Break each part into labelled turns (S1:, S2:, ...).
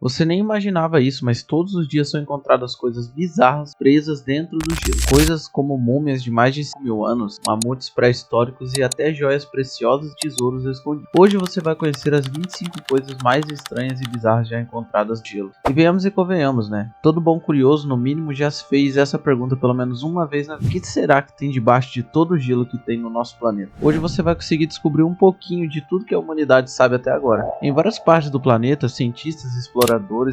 S1: Você nem imaginava isso, mas todos os dias são encontradas coisas bizarras presas dentro do gelo. Coisas como múmias de mais de 5.000 anos, mamutes pré-históricos e até joias preciosas e tesouros escondidos. Hoje você vai conhecer as 25 coisas mais estranhas e bizarras já encontradas no gelo. E venhamos e convenhamos, né? Todo bom curioso, no mínimo, já se fez essa pergunta pelo menos uma vez na vida. O que será que tem debaixo de todo o gelo que tem no nosso planeta? Hoje você vai conseguir descobrir um pouquinho de tudo que a humanidade sabe até agora. Em várias partes do planeta, cientistas, exploradores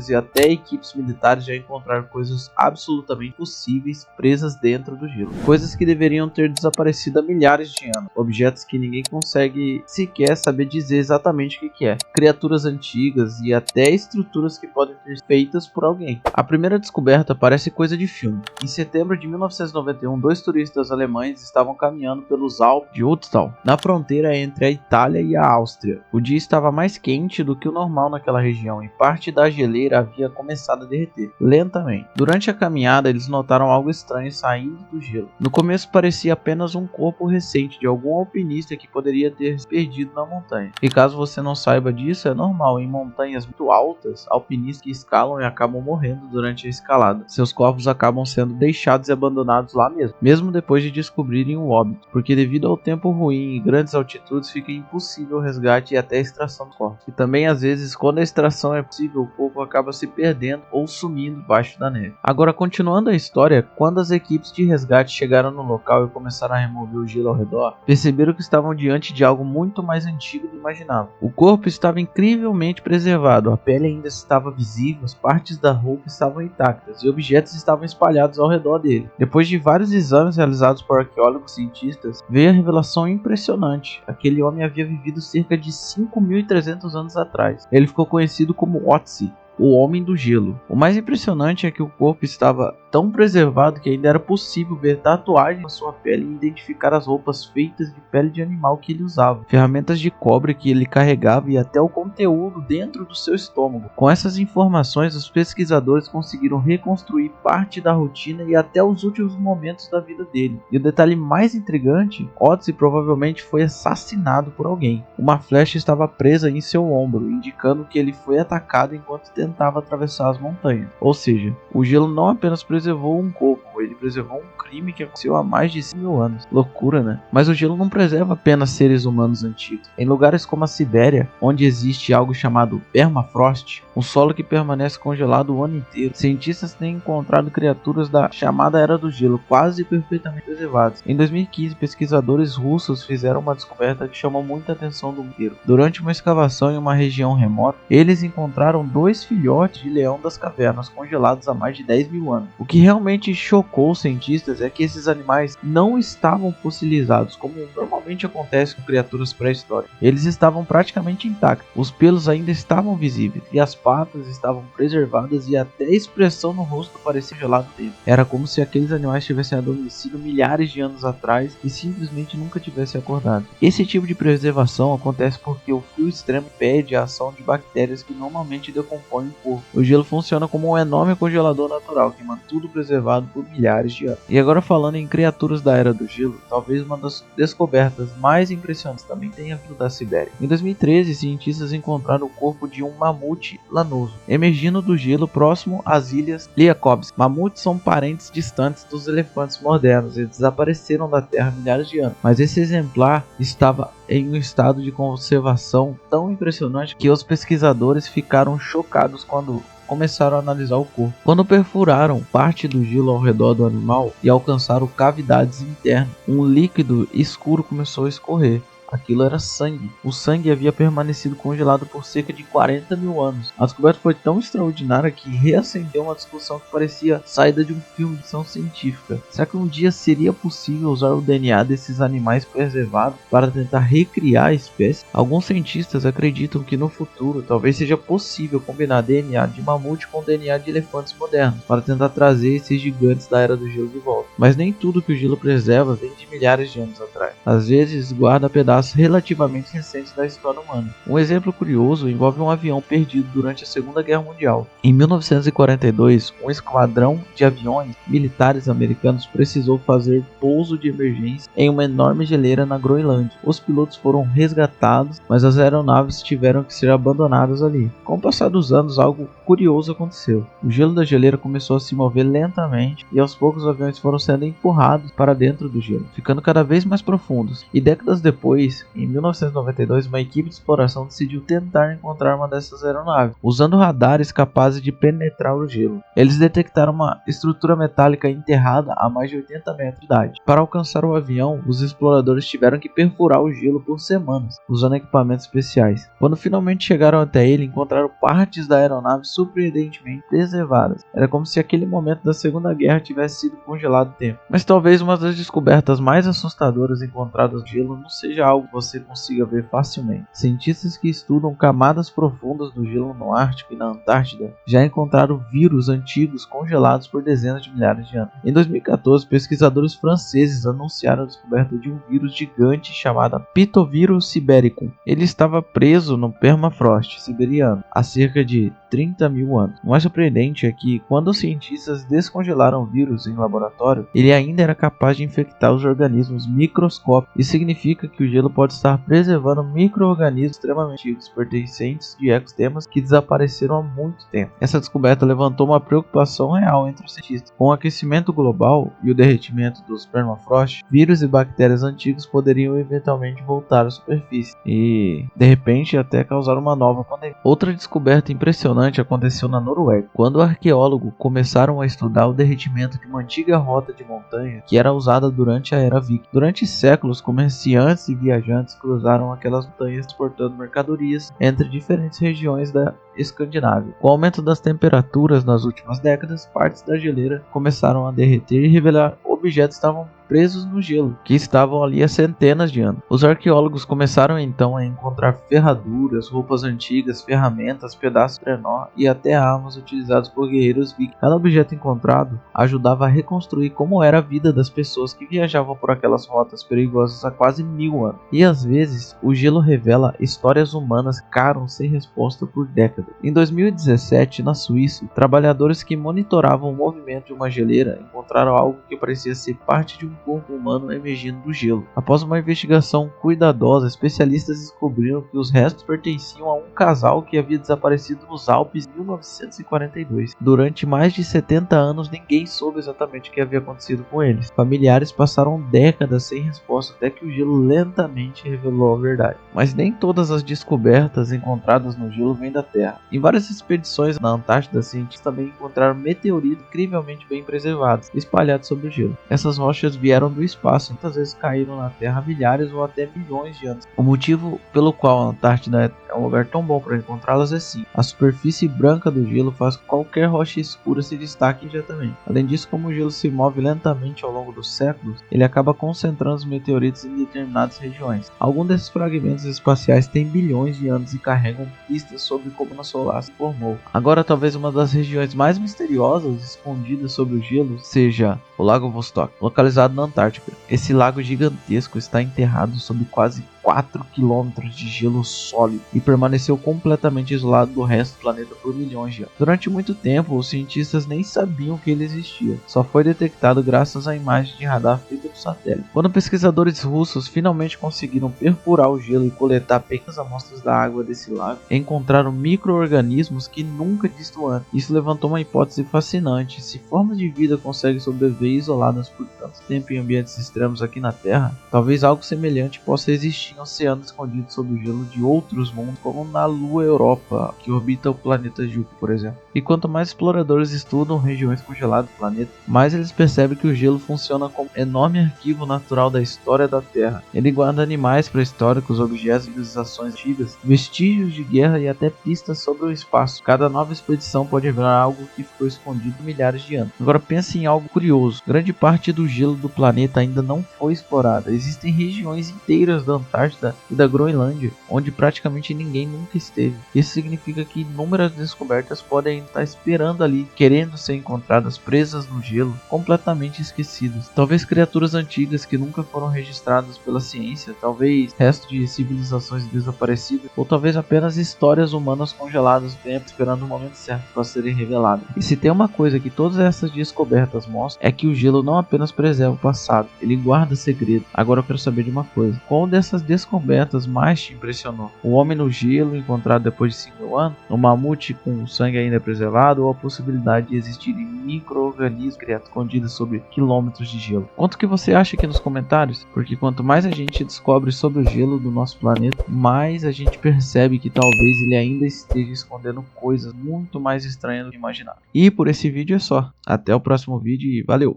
S1: e até equipes militares já encontraram coisas absolutamente possíveis presas dentro do gelo. Coisas que deveriam ter desaparecido há milhares de anos. Objetos que ninguém consegue sequer saber dizer exatamente o que é. Criaturas antigas e até estruturas que podem ter feitas por alguém. A primeira descoberta parece coisa de filme. Em setembro de 1991, dois turistas alemães estavam caminhando pelos Alpes de Utztal, na fronteira entre a Itália e a Áustria. O dia estava mais quente do que o normal naquela região e parte da geleira havia começado a derreter, lentamente. Durante a caminhada, eles notaram algo estranho saindo do gelo. No começo parecia apenas um corpo recente de algum alpinista que poderia ter se perdido na montanha. E caso você não saiba disso, é normal. Em montanhas muito altas, alpinistas que escalam e acabam morrendo durante a escalada. Seus corpos acabam sendo deixados e abandonados lá mesmo depois de descobrirem o óbito, porque devido ao tempo ruim e grandes altitudes fica impossível o resgate e até a extração do corpo. E também às vezes, quando a extração é possível, o corpo acaba se perdendo ou sumindo debaixo da neve. Agora, continuando a história, quando as equipes de resgate chegaram no local e começaram a remover o gelo ao redor, perceberam que estavam diante de algo muito mais antigo do que imaginavam. O corpo estava incrivelmente preservado, a pele ainda estava visível, as partes da roupa estavam intactas e objetos estavam espalhados ao redor dele. Depois de vários exames realizados por arqueólogos e cientistas, veio a revelação impressionante. Aquele homem havia vivido cerca de 5.300 anos atrás. Ele ficou conhecido como Otzi, o Homem do Gelo. O mais impressionante é que o corpo estava tão preservado que ainda era possível ver tatuagens na sua pele e identificar as roupas feitas de pele de animal que ele usava, ferramentas de cobre que ele carregava e até o conteúdo dentro do seu estômago. Com essas informações, os pesquisadores conseguiram reconstruir parte da rotina e até os últimos momentos da vida dele. E o detalhe mais intrigante, Otzi provavelmente foi assassinado por alguém. Uma flecha estava presa em seu ombro, indicando que ele foi atacado enquanto tentava atravessar as montanhas. Ou seja, o gelo não apenas preservou um corpo, ele preservou um crime que aconteceu há mais de 5.000 anos. Loucura, né? Mas o gelo não preserva apenas seres humanos antigos. Em lugares como a Sibéria, onde existe algo chamado permafrost, um solo que permanece congelado o ano inteiro, cientistas têm encontrado criaturas da chamada Era do Gelo, quase perfeitamente preservadas. Em 2015, pesquisadores russos fizeram uma descoberta que chamou muita atenção do mundo inteiro. Durante uma escavação em uma região remota, eles encontraram dois filhotes de leão das cavernas congelados há mais de 10.000 anos. O que realmente chocou os cientistas é que esses animais não estavam fossilizados, como normalmente acontece com criaturas pré-históricas. Eles estavam praticamente intactos, os pelos ainda estavam visíveis, e as patas estavam preservadas e até a expressão no rosto parecia gelado dentro. Era como se aqueles animais tivessem adormecido milhares de anos atrás e simplesmente nunca tivessem acordado. Esse tipo de preservação acontece porque o frio extremo impede a ação de bactérias que normalmente decompõem o corpo. O gelo funciona como um enorme congelador natural que mantém tudo preservado por milhares de anos. E agora, falando em criaturas da Era do Gelo, talvez uma das descobertas mais impressionantes também tenha vindo da Sibéria. Em 2013, cientistas encontraram o corpo de um mamute lanoso, emergindo do gelo próximo às ilhas Liakovsk. Mamutes são parentes distantes dos elefantes modernos e desapareceram da Terra há milhares de anos, mas esse exemplar estava em um estado de conservação tão impressionante que os pesquisadores ficaram chocados quando começaram a analisar o corpo. Quando perfuraram parte do gelo ao redor do animal e alcançaram cavidades internas, um líquido escuro começou a escorrer. Aquilo era sangue. O sangue havia permanecido congelado por cerca de 40.000 anos. A descoberta foi tão extraordinária que reacendeu uma discussão que parecia saída de um filme de ficção científica. Será que um dia seria possível usar o DNA desses animais preservados para tentar recriar a espécie? Alguns cientistas acreditam que no futuro talvez seja possível combinar DNA de mamute com DNA de elefantes modernos para tentar trazer esses gigantes da Era do Gelo de volta. Mas nem tudo que o gelo preserva vem de milhares de anos atrás. Às vezes guarda pedaços pedaços relativamente recentes da história humana. Um exemplo curioso envolve um avião perdido durante a Segunda Guerra Mundial. Em 1942, um esquadrão de aviões militares americanos precisou fazer pouso de emergência em uma enorme geleira na Groenlândia. Os pilotos foram resgatados, mas as aeronaves tiveram que ser abandonadas ali. Com o passar dos anos, algo curioso aconteceu. O gelo da geleira começou a se mover lentamente e aos poucos os aviões foram sendo empurrados para dentro do gelo, ficando cada vez mais profundos. E décadas depois, em 1992, uma equipe de exploração decidiu tentar encontrar uma dessas aeronaves, usando radares capazes de penetrar o gelo. Eles detectaram uma estrutura metálica enterrada a mais de 80 metros de idade. Para alcançar o avião, os exploradores tiveram que perfurar o gelo por semanas, usando equipamentos especiais. Quando finalmente chegaram até ele, encontraram partes da aeronave surpreendentemente preservadas. Era como se aquele momento da Segunda Guerra tivesse sido congelado no tempo. Mas talvez uma das descobertas mais assustadoras encontradas no gelo não seja algo que você consiga ver facilmente. Cientistas que estudam camadas profundas do gelo no Ártico e na Antártida já encontraram vírus antigos congelados por dezenas de milhares de anos. Em 2014, pesquisadores franceses anunciaram a descoberta de um vírus gigante chamado Pitovírus sibericum. Ele estava preso no permafrost siberiano há cerca de 30 mil anos. O mais surpreendente é que, quando os cientistas descongelaram o vírus em laboratório, ele ainda era capaz de infectar os organismos microscópicos. Isso significa que o gelo pode estar preservando micro-organismos extremamente antigos, pertencentes de ecossistemas que desapareceram há muito tempo. Essa descoberta levantou uma preocupação real entre os cientistas. Com o aquecimento global e o derretimento dos permafrost, vírus e bactérias antigos poderiam eventualmente voltar à superfície e, de repente, até causar uma nova pandemia. Outra descoberta impressionante aconteceu na Noruega, quando arqueólogos começaram a estudar o derretimento de uma antiga rota de montanha que era usada durante a Era Viking. Durante séculos, comerciantes e viajantes cruzaram aquelas montanhas transportando mercadorias entre diferentes regiões da Escandinávia. Com o aumento das temperaturas nas últimas décadas, partes da geleira começaram a derreter e revelar objetos que estavam presos no gelo, que estavam ali há centenas de anos. Os arqueólogos começaram então a encontrar ferraduras, roupas antigas, ferramentas, pedaços de trenó e até armas utilizadas por guerreiros vikings. Cada objeto encontrado ajudava a reconstruir como era a vida das pessoas que viajavam por aquelas rotas perigosas há quase 1000 anos. E às vezes, o gelo revela histórias humanas que ficaram sem resposta por décadas. Em 2017, na Suíça, trabalhadores que monitoravam o movimento de uma geleira encontraram algo que parecia ser parte de um corpo humano emergindo do gelo. Após uma investigação cuidadosa, especialistas descobriram que os restos pertenciam a um casal que havia desaparecido nos Alpes em 1942. Durante mais de 70 anos, ninguém soube exatamente o que havia acontecido com eles. Familiares passaram décadas sem resposta até que o gelo lentamente revelou a verdade. Mas nem todas as descobertas encontradas no gelo vêm da Terra. Em várias expedições na Antártida, cientistas também encontraram meteoritos incrivelmente bem preservados, espalhados sobre o gelo. Essas rochas vieram do espaço, muitas vezes caíram na Terra há milhares ou até milhões de anos. O motivo pelo qual a Antártida é um lugar tão bom para encontrá-las é sim: a superfície branca do gelo faz com que qualquer rocha escura se destaque imediatamente. Além disso, como o gelo se move lentamente ao longo dos séculos, ele acaba concentrando os meteoritos em determinadas regiões. Alguns desses fragmentos espaciais têm bilhões de anos e carregam pistas sobre como nosso solar se formou. Agora, talvez uma das regiões mais misteriosas escondidas sobre o gelo seja o Lago Vostok, localizado na Antártica. Esse lago gigantesco está enterrado sob quase 4 quilômetros de gelo sólido e permaneceu completamente isolado do resto do planeta por milhões de anos. Durante muito tempo, os cientistas nem sabiam que ele existia. Só foi detectado graças a imagens de radar feitas por satélite. Quando pesquisadores russos finalmente conseguiram perfurar o gelo e coletar pequenas amostras da água desse lago, encontraram micro-organismos que nunca visto antes. Isso levantou uma hipótese fascinante: se formas de vida conseguem sobreviver isoladas por tanto tempo em ambientes extremos aqui na Terra, talvez algo semelhante possa existir em oceanos escondidos sob o gelo de outros mundos, como na Lua Europa, que orbita o planeta Júpiter, por exemplo. E quanto mais exploradores estudam regiões congeladas do planeta, mais eles percebem que o gelo funciona como um enorme arquivo natural da história da Terra. Ele guarda animais pré-históricos, objetos de civilizações antigas, vestígios de guerra e até pistas sobre o espaço. Cada nova expedição pode revelar algo que ficou escondido há milhares de anos. Agora pense em algo curioso: grande parte do gelo do planeta ainda não foi explorada. Existem regiões inteiras da Antártida e da Groenlândia onde praticamente ninguém nunca esteve. Isso significa que inúmeras descobertas podem tá esperando ali, querendo ser encontradas, presas no gelo, completamente esquecidas. Talvez criaturas antigas que nunca foram registradas pela ciência, talvez resto de civilizações desaparecidas, ou talvez apenas histórias humanas congeladas no tempo, esperando o momento certo para serem reveladas. E se tem uma coisa que todas essas descobertas mostram, é que o gelo não apenas preserva o passado, ele guarda segredo. Agora eu quero saber de uma coisa: qual dessas descobertas mais te impressionou? O homem no gelo encontrado depois de 5.000 anos? O mamute com o sangue ainda preservado? Ou a possibilidade de existirem micro-organismos escondidos sob quilômetros de gelo? Conta o que você acha aqui nos comentários, porque quanto mais a gente descobre sobre o gelo do nosso planeta, mais a gente percebe que talvez ele ainda esteja escondendo coisas muito mais estranhas do que imaginar. E por esse vídeo é só. Até o próximo vídeo e valeu!